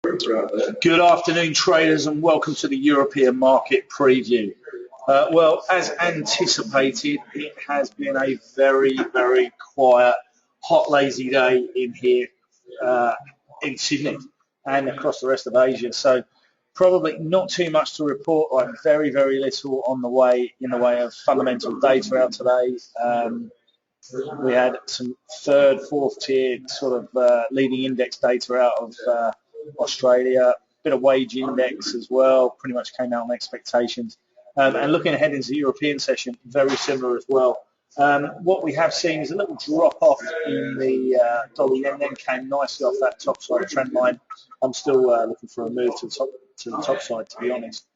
Good afternoon, traders, and welcome to the European market preview. Well, as anticipated, it has been a very, very quiet, hot, lazy day in here in Sydney and across the rest of Asia. So probably not too much to report, like very, very little on the way in the way of fundamental data out today. We had some third, fourth tier sort of leading index data out of Australia, bit of wage index as well, pretty much came out on expectations. And looking ahead into the European session, very similar as well. What we have seen is a little drop off in the dollar yen, then came nicely off that top side trend line. I'm still looking for a move to the top side, to be honest.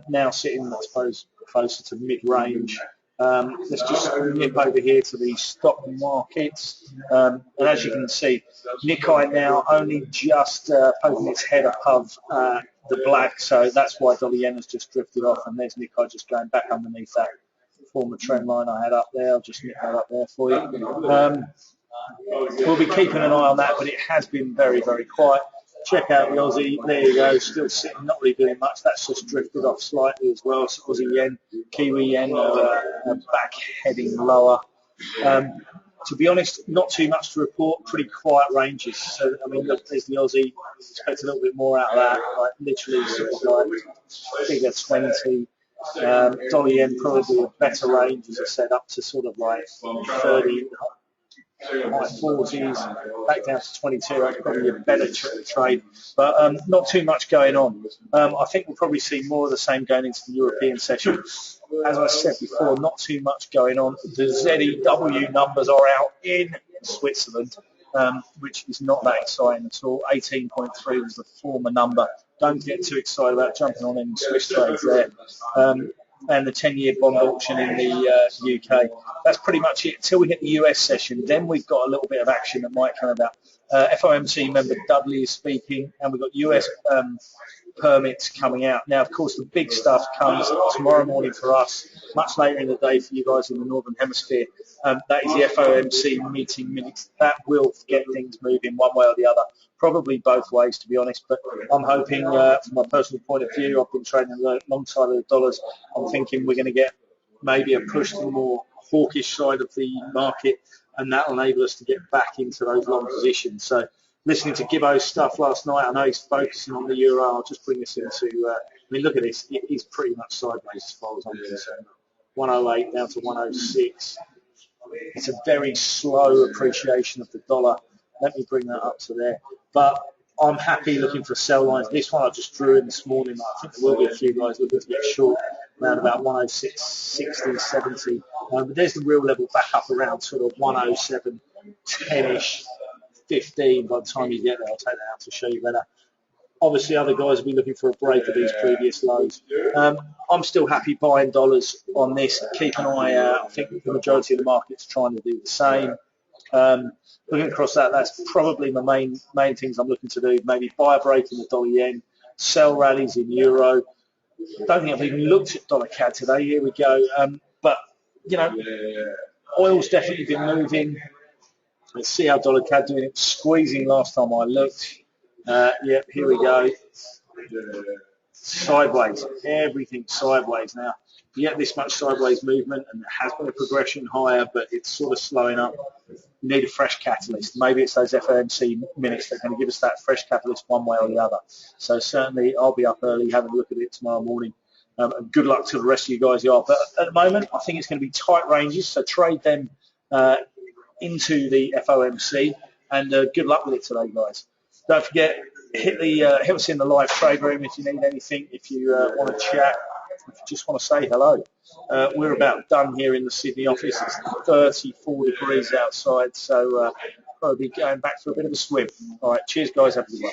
Now sitting, I suppose, closer to mid-range. Let's just nip over here to the stock markets. And as you can see, Nikkei now only just poking its head above the black, so that's why dollar yen has just drifted off, and there's Nikkei just going back underneath that former trend line I had up there. I'll just nip that up there for you. We'll be keeping an eye on that, but it has been very, very quiet. Check out the Aussie. There you go. Still sitting, not really doing much. That's just drifted off slightly as well. So Aussie yen, Kiwi yen are back heading lower. To be honest, not too much to report. Pretty quiet ranges. So I mean, look, there's the Aussie. Expect a little bit more out of that. Like literally sort of like figure 20. Dollar yen probably a better range, as I said, up to sort of like 30. High 40s, back down to 22, that's probably a better trade, but not too much going on. I think we'll probably see more of the same going into the European session. As I said before, not too much going on. The ZEW numbers are out in Switzerland, which is not that exciting at all. 18.3 was the former number. Don't get too excited about jumping on any Swiss trades there. And the 10-year bond auction in the UK. That's pretty much it. Until we hit the US session, then we've got a little bit of action that might come about. FOMC member Dudley is speaking, and we've got US permits coming out. Now, of course, the big stuff comes tomorrow morning for us, much later in the day for you guys in the Northern Hemisphere. That is the FOMC meeting minutes. That will get things moving one way or the other. Probably both ways, to be honest, but I'm hoping, from my personal point of view, I've been trading alongside of the dollars. I'm thinking we're going to get maybe a push to the more hawkish side of the market, and that will enable us to get back into those long positions. So listening to Gibbo's stuff last night, I know he's focusing on the euro. I'll just bring this into, I mean, look at this. He's pretty much sideways as far as I'm concerned. 108 down to 106. It's a very slow appreciation of the dollar. Let me bring that up to there. But I'm happy looking for sell lines. This one I just drew in this morning. I think there will be a few guys looking to get short around about 106, 60, 70. But there's the real level back up around sort of 107, 10-ish, 15. By the time you get there, I'll take that out to show you better. Obviously, other guys will be looking for a break of these previous lows. I'm still happy buying dollars on this. Keep an eye out. I think the majority of the market's trying to do the same. Looking across that, that's probably my main things I'm looking to do. Maybe buy a break in the dollar yen, sell rallies in euro. Don't think I've even looked at dollar CAD today. Here we go. But, you know, oil's definitely been moving. Let's see how dollar CAD doing. It was squeezing last time I looked. Yep, here we go. Sideways. Everything sideways now. You get this much sideways movement, and there has been a progression higher, but it's sort of slowing up. You need a fresh catalyst. Maybe it's those FOMC minutes that are going to give us that fresh catalyst one way or the other. So certainly I'll be up early having a look at it tomorrow morning. And good luck to the rest of you guys. But at the moment, I think it's going to be tight ranges, so trade them into the FOMC, and good luck with it today, guys. Don't forget, hit us in the live trade room if you need anything, if you want to chat, if you just want to say hello. We're about done here in the Sydney office. It's 34 degrees outside, so probably going back for a bit of a swim. All right, cheers, guys. Have a good one.